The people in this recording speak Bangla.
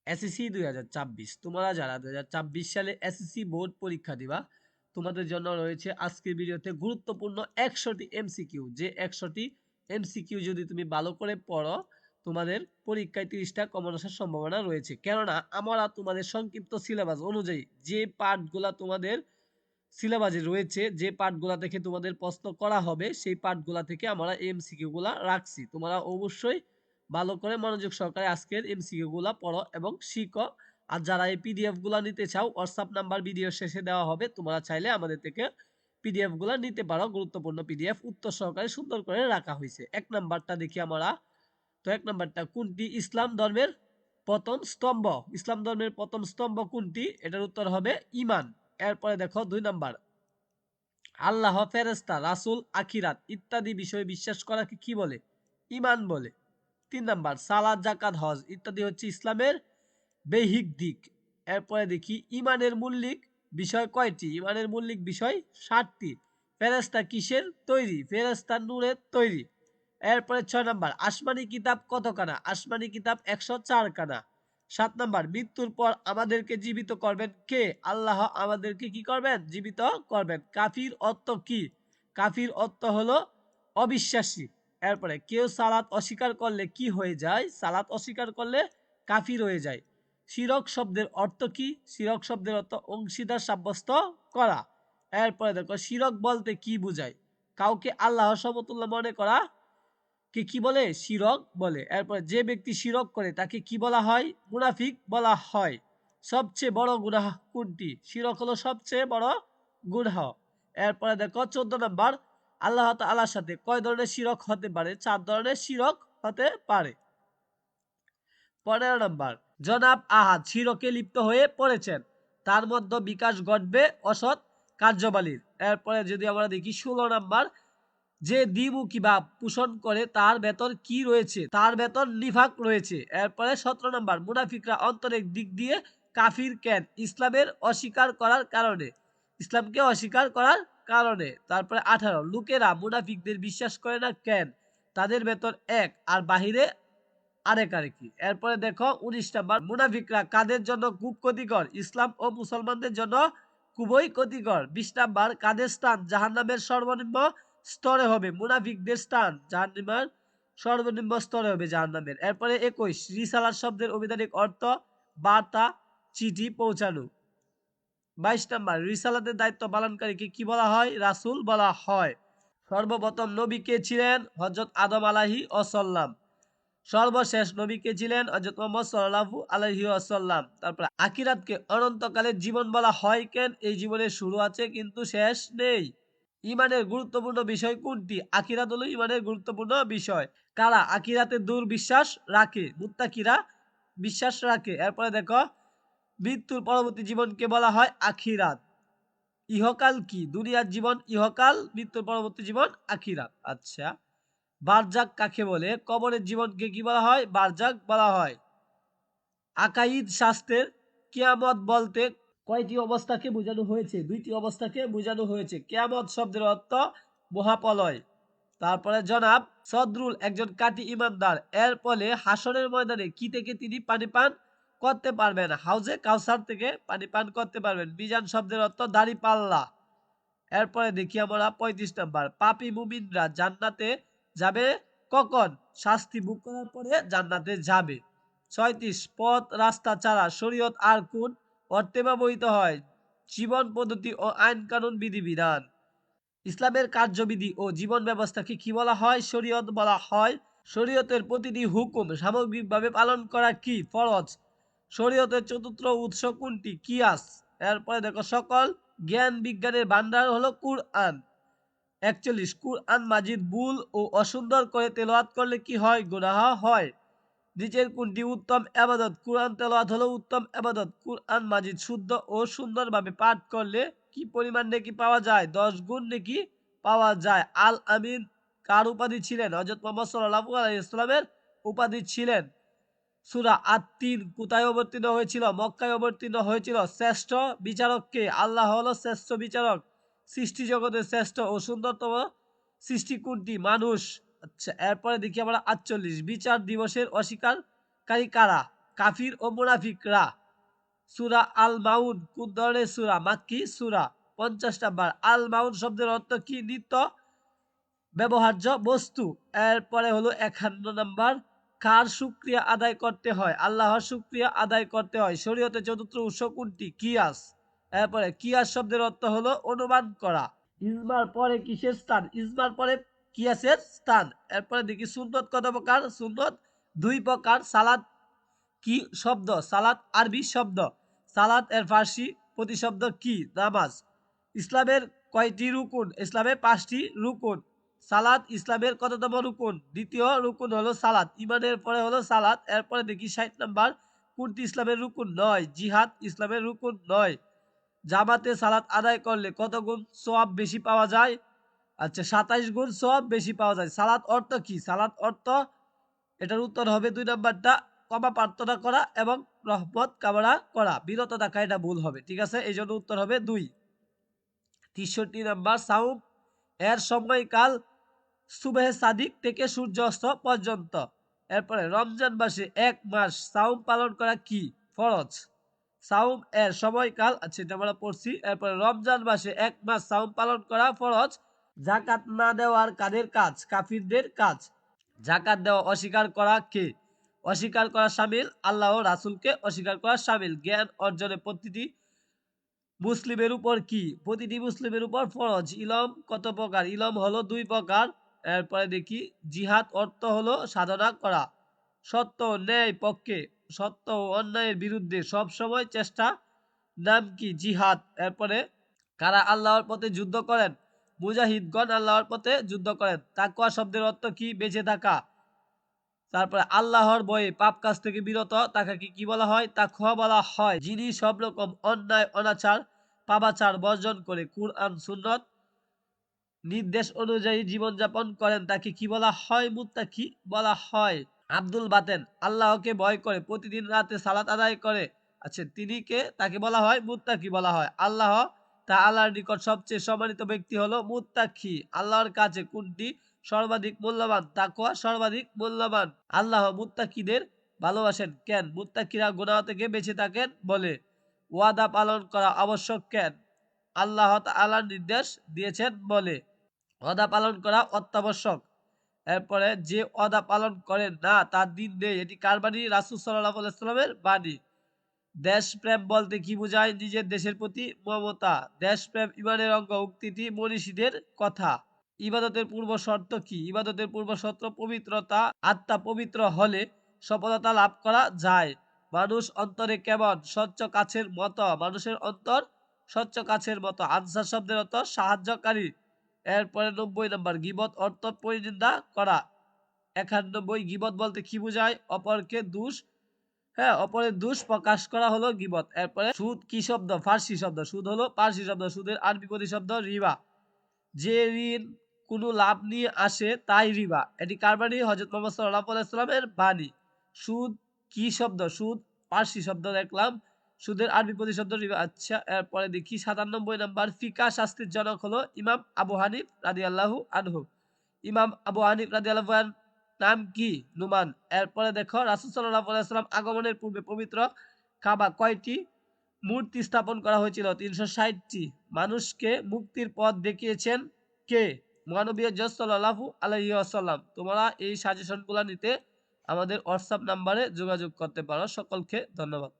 এসএসসি 2024 তোমরা যারা 2024 সালে এসএসসি বোর্ড পরীক্ষা দিবা তোমাদের জন্য রয়েছে আজকের ভিডিওতে গুরুত্বপূর্ণ 100টি এমসিকিউ। যে 100টি এমসিকিউ যদি তুমি ভালো করে পড়ো তোমাদের পরীক্ষায় 30টা কমন আসার সম্ভাবনা রয়েছে। কেননা আমরা তোমাদের সংক্ষিপ্ত সিলেবাস অনুযায়ী যে পার্টগুলা তোমাদের সিলেবাসে রয়েছে, যে পার্টগুলা থেকে তোমাদের প্রশ্ন করা হবে সেই পার্টগুলা থেকে আমরা এমসিকিউ গুলা রাখছি। তোমরা অবশ্যই ভালো করে মনোযোগ সহকারে আজকের এমসিকিউ গুলা পড়ো এবং শিখো। আর যারা এই পিডিএফ গুলা নিতে চাও হোয়াটসঅ্যাপ নাম্বার ভিডিও শেষে দেওয়া হবে, তোমরা চাইলে আমাদের থেকে পিডিএফ গুলা নিতে পারো। গুরুত্বপূর্ণ পিডিএফ উত্তর সহকারে সুন্দর করে রাখা হয়েছে। এক নাম্বারটা দেখি আমরা। তো এক নাম্বারটা, কোনটি ইসলাম ধর্মের প্রথম স্তম্ভ? ইসলাম ধর্মের প্রথম স্তম্ভ কোনটি? এটার উত্তর হবে ঈমান। এরপরে দেখো 2 নাম্বার, আল্লাহ, ফেরেশতা, রাসূল, আখিরাত ইত্যাদি বিষয়ে বিশ্বাস করাকে কি বলে? ঈমান বলে। 3 নাম্বার, সালাত, যাকাত, হজ ইত্যাদি হচ্ছে ইসলামের বেহিক দিক। এরপরে দেখি ঈমানের মৌলিক বিষয় কয়টি? ঈমানের মৌলিক বিষয় 7টি। ফেরেশতা কিসের তৈরি? ফেরেশতা নূরের তৈরি। এরপরে 6 নাম্বার, আসমানি কিতাব কতখানা? আসমানি কিতাব 104 খানা। 7 নাম্বার, মৃত্যুর পর আমাদেরকে জীবিত করবেন কে? আল্লাহ আমাদেরকে কি করবেন? জীবিত করবেন। কাফির অর্থ কি? কাফির অর্থ হলো অবিশ্বাসী। এরপরে কেউ সালাত অস্বীকার করলে কি হয়ে যায়? সালাত অস্বীকার করলে কাফির হয়ে যায়। শিরক শব্দের অর্থ কি? শিরক শব্দের অর্থ অংশীদার সাব্যস্ত করা। এরপরে দেখো শিরক বলতে কি বোঝায়? কাউকে আল্লাহর সমতুল্য মনে করা কে কি বলে? শিরক বলে। এরপরে যে ব্যক্তি শিরক করে তাকে কি বলা হয়? মুনাফিক বলা হয়। সবচেয়ে বড় গুনাহ কোনটি? শিরক হলো সবচেয়ে বড় গুনাহ। এরপরে দেখো 14 নাম্বার, আল্লাহ তাআলার সাথে কয় ধরনের শিরক হতে পারে? 4 ধরনের শিরক হতে পারে। 15 নাম্বার, জনাব আহাদ শিরকে লিপ্ত হয়ে পড়েছেন, তার মধ্যে বিকাশ ঘটবে অসৎ কার্যবালীর। এরপরে যদি আমরা দেখি 16 নাম্বার, যে দ্বিমুখী ভাব পোষণ করে তার ভেতর কি রয়েছে? তার ভেতর নিফাক রয়েছে। এরপরে 17 নাম্বার, মুনাফিকরা অন্তরের দিক দিয়ে কাফির কেন? ইসলামের অস্বীকার করার কারণে। ইসলামকে অস্বীকার করার কারণে। তারপরে 18, লোকেরা মুনাফিকদের বিশ্বাস করে না কেন? তাদের ভেতর এক আর বাহিরে আরেক আরেকি। এরপরে দেখো 19 নাম্বার, মুনাফিকরা কাদের জন্য খুব ক্ষতিকর? ইসলাম ও মুসলমানদের জন্য খুবই ক্ষতিকর। 20 নাম্বার, কাদের স্থান জাহান্নামের সর্বনিম্ন স্তরে হবে? মুনাফিকদের স্থান জাহান্নামের সর্বনিম্ন স্তরে হবে জাহান্নামের। এরপরে 21, রিসালাত শব্দের অভিধানিক অর্থ বার্তা, চিঠি পৌঁছানো। 22 নাম্বার, রিসালাতের দায়িত্ব পালনকারীকে কি বলা হয়? রাসূল বলা হয়। সর্বপ্রথম নবী কে ছিলেন? হযরত আদম আলাইহিস সালাম। সর্বশেষ নবী কে ছিলেন? হযরত মুহাম্মদ সাল্লাল্লাহু আলাইহি ওয়াসাল্লাম। তারপর আখিরাতকে অনন্তকালের জীবন বলা হয় কেন? এই জীবনের শুরু আছে কিন্তু শেষ নেই। ঈমানের গুরুত্বপূর্ণ বিষয় কোনটি? আখিরাত হলো ঈমানের গুরুত্বপূর্ণ বিষয়। কারা আখিরাতে দূর বিশ্বাস রাখে? মুত্তাকিরা বিশ্বাস রাখে। এরপরে দেখো, মৃত্যুর পরবর্তী জীবনকে বলা হয় আখিরাত। ইহকাল কি? দুনিয়ার জীবন ইহকাল, মৃত্যুর পরবর্তী জীবন আখিরাত। আচ্ছা, বারজাক কাকে বলে? কবরের জীবনকে কি বলা হয়? বারজাক বলা হয়। আকাইদ শাস্ত্রের কিয়ামত বলতে কয়টি অবস্থাকে বোঝানো হয়েছে? 2টি অবস্থাকে বোঝানো হয়েছে। কিয়ামত শব্দের অর্থ মহাপ্রলয়। তারপরে জনাব সদরুল একজন কাটি ইমানদার, এর ফলে হাসরের ময়দানে কি থেকে তিনি পানি পান করতে পারবেন? হাউজে কাউসার থেকে পানি পান করতে পারবেন। মিজান শব্দের অর্থ দাড়ি পাল্লা। এরপরে দেখি আমরা 35 নাম্বার, পাপী মুমিনরা জান্নাতে যাবে কখন? শাস্তি ভোগ করার পরে জান্নাতে যাবে। 36, পথ রাস্তা ছাড়া শরীয়ত আর কোন অর্থে ব্যবহৃত হয়? জীবন পদ্ধতি ও আইন কানুন বিধিবিধান। ইসলামের কার্যবিধি ও জীবন ব্যবস্থাকে কি বলা হয়? শরীয়ত বলা হয়। শরীয়তের প্রতিটি হুকুম সামগ্রিকভাবে পালন করা কি? ফরজ। শরীয়তের চতুর্থ উৎস কোনটি? কিয়াস। এরপরে দেখো, সকল জ্ঞান বিজ্ঞানের ভান্ডার হলো কুরআন। 41, কুরআন মাজিদ ভুল ও অসুন্দর করে তেলাওয়াত করলে কি হয়? গুনাহ হয়। নিচের কোনটি উত্তম ইবাদত? কুরআন তেলাওয়াত হলো উত্তম ইবাদত। কুরআন মাজিদ শুদ্ধ ও সুন্দরভাবে পাঠ করলে কি পরিমাণ নেকি পাওয়া যায়? 10 গুণ নেকি পাওয়া যায়। আল আমিন কার উপাধি ছিলেন? হযরত মুহাম্মদ সাল্লাল্লাহু আলাইহি ওয়াসাল্লামের উপাধি ছিলেন। সূরা আত-তিন কোথায় অবতীর্ণ হয়েছিল? মক্কায় অবতীর্ণ হয়েছিল। শ্রেষ্ঠ বিচারক কে? আল্লাহ হলো শ্রেষ্ঠ বিচারক। সৃষ্টি জগতের শ্রেষ্ঠ ও সুন্দরতম সৃষ্টি কোনটি? মানুষ। আচ্ছা, এরপরে দেখি আমরা 48, বিচার দিবসের অস্বীকারী কারা? কাফির ও মুনাফিকরা। সূরা আল মাউন কোন ধরনের সূরা? মাক্কি সূরা। 50 নাম্বার, আল মাউন শব্দের অর্থ কি? নিত্য ব্যবহার্য বস্তু। এরপরে হলো 51 নাম্বার, কার শুকরিয়া আদায় করতে হয়? আল্লাহর শুকরিয়া আদায় করতে হয়। শরীয়তে চতুর্থ উৎস কোনটি? কিয়াস। এরপরে কিয়াস শব্দের অর্থ হলো অনুমান করা। ইজমার পরে কিসের স্থান? ইজমার পরে কিয়াসের স্থান। এরপরে দেখি সুন্নত কত প্রকার? সুন্নত 2 প্রকার। সালাত কি শব্দ? সালাত আরবি শব্দ। সালাত এর ফার্সি প্রতিশব্দ কি? নামাজ। ইসলামের কয়টি রুকুন? ইসলামের 5টি রুকুন। সালাত ইসলামের কততম রুকুন? দ্বিতীয় রুকুন হলো সালাত। ইমানের পরে হলো সালাত। এরপরে দেখি 60 নাম্বার, কোনটি ইসলামের রুকুন নয়? জিহাদ ইসলামের রুকুন নয়। জামাতে সালাত আদায় করলে কত গুণ সওয়াব বেশি পাওয়া যায়? আচ্ছা, 27 গুণ সওয়াব বেশি পাওয়া যায়। সালাত অর্থ কি? সালাত অর্থ, এটার উত্তর হবে 2 নাম্বারটা, ক্ষমা প্রার্থনা করা এবং রহমত কামনা করা। বিরত থাকা, এটা ভুল হবে। ঠিক আছে, এই জন্য উত্তর হবে 2। 63 নাম্বার, সাউম এর সময়কাল সুবহে সাদিক থেকে সূর্য অস্ত পর্যন্ত। এরপরে রমজান মাসে 1 মাস সাউম পালন করা কি? ফরজ। সাউম এর সময়কাল, আচ্ছা এটা আমরা পড়ছি। এরপরে রমজান মাসে 1 মাস সাউম পালন করা ফরজ। যাকাত না দেওয়ার কাদের কাজ? কাফিরদের কাজ। যাকাত দেওয়া অস্বীকার করা কে? অস্বীকার করা শামিল, আল্লাহ ও রাসূলকে অস্বীকার করা শামিল। জ্ঞান অর্জনে প্রতিটি মুসলিমের উপর কি? প্রতিটি মুসলিমের উপর ফরজ। ইলম কত প্রকার? ইলম হলো 2 প্রকার। এরপরে দেখি জিহাদ অর্থ হলো সাধনা করা। সত্য ও ন্যায় পক্ষে, সত্য ও অন্যায়ের বিরুদ্ধে সব সময় চেষ্টা নাম কি? জিহাদ। এরপরে কারা আল্লাহর পথে যুদ্ধ করেন? মুজাহিদগণ আল্লাহর পথে যুদ্ধ করেন। তাকওয়া শব্দের অর্থ কি? বেঁচে থাকা। তারপরে আল্লাহর ভয়ে পাপ কাজ থেকে বিরত তাকে কি বলা হয়? তাকওয়া বলা হয়। যিনি সব রকম অন্যায় অনাচার পাপাচার বর্জন করে কুরআন সুন্নত নির্দেশ অনুযায়ী জীবনযাপন করেন তাকে কি বলা হয়? মুত্তাকি বলা হয়। আব্দুল বাতেন আল্লাহকে ভয় করে প্রতিদিন রাতে সালাত আদায় করে, আচ্ছা তিনি কে? তাকে বলা হয় মুত্তাকি বলা হয়। আল্লাহ তাআলার নিকট সবচেয়ে সম্মানিত ব্যক্তি হলো মুত্তাকি। আল্লাহর কাছে কোনটি সর্বাধিক মূল্যবান? তাকওয়া সর্বাধিক মূল্যবান। আল্লাহ মুত্তাকিদের ভালোবাসেন কেন? মুত্তাকিরা গুনাহ থেকে বেঁচে থাকেন বলে। ওয়াদা পালন করা আবশ্যক কেন? আল্লাহ তাআলার নির্দেশ দিয়েছেন বলে। ওয়াদা পালন করা অত্যাবশ্যক। এরপরে যে ওয়াদা পালন করে না তার দিন নেই, এটি কার বাণী? রাসূল সাল্লাল্লাহু আলাইহি ওয়াসাল্লামের বাণী। দেশপ্রেম বলতে কি বোঝায়? নিজের দেশের প্রতি মমতা। দেশপ্রেম ইমানের অঙ্গ, উক্তিটি মনীষীদের কথা। ইবাদতের পূর্ব শর্ত কি? ইবাদতের পূর্ব শর্ত পবিত্রতা। আত্মা পবিত্র হলে সফলতা লাভ করা যায়। মানুষ অন্তরে কেমন? স্বচ্ছ কাছের মতো। মানুষের অন্তর স্বচ্ছ কাছের মতো। আনসার শব্দের অর্থ সাহায্যকারী। এরপরে 90 নাম্বার, গীবত অর্থ পরিনিন্দা করা। 91, গীবত বলতে কি বোঝায়? অপরকে দোষ, হ্যাঁ অপরের দোষ প্রকাশ করা হলো গীবত। এরপরে সুদ কি শব্দ? ফার্সি শব্দ। সুদ হলো পার্সি শব্দ। সুদের আরবি প্রতিশব্দ রিবা। যে ঋণ কোনো লাভ নিয়ে আসে তাই রিবা। এটি কার বাণী? হযরত মুহাম্মদ সাল্লাল্লাহু আলাইহি ওয়াসাল্লামের বাণী। সুদ কি শব্দ? সুদ পার্সি শব্দ দেখলাম। সুদের আরবি প্রতিশব্দ রিবা। আচ্ছা, এরপরে দেখি 97 নাম্বার, ফিকাহ শাস্ত্রের জনক হলো ইমাম আবু হানিফ রাদিয়াল্লাহু আনহু। ইমাম আবু হানিফ রাদিয়াল্লাহু আনহু নাম কি? নুমান। এরপরে দেখো রাসূল সাল্লাল্লাহু আলাইহি ওয়াসাল্লাম আগমনের পূর্বে পবিত্র কাবা কয়টি মূর্তি স্থাপন করা হয়েছিল? 360টি। মানুষকে মুক্তির পথ দেখিয়েছেন কে? মহানবী হযরত সাল্লাল্লাহু আলাইহি ওয়াসাল্লাম। তোমরা এই সাজেশনগুলো নিতে আমাদের হোয়াটসঅ্যাপ নাম্বারে যোগাযোগ করতে পারো। সকলকে ধন্যবাদ।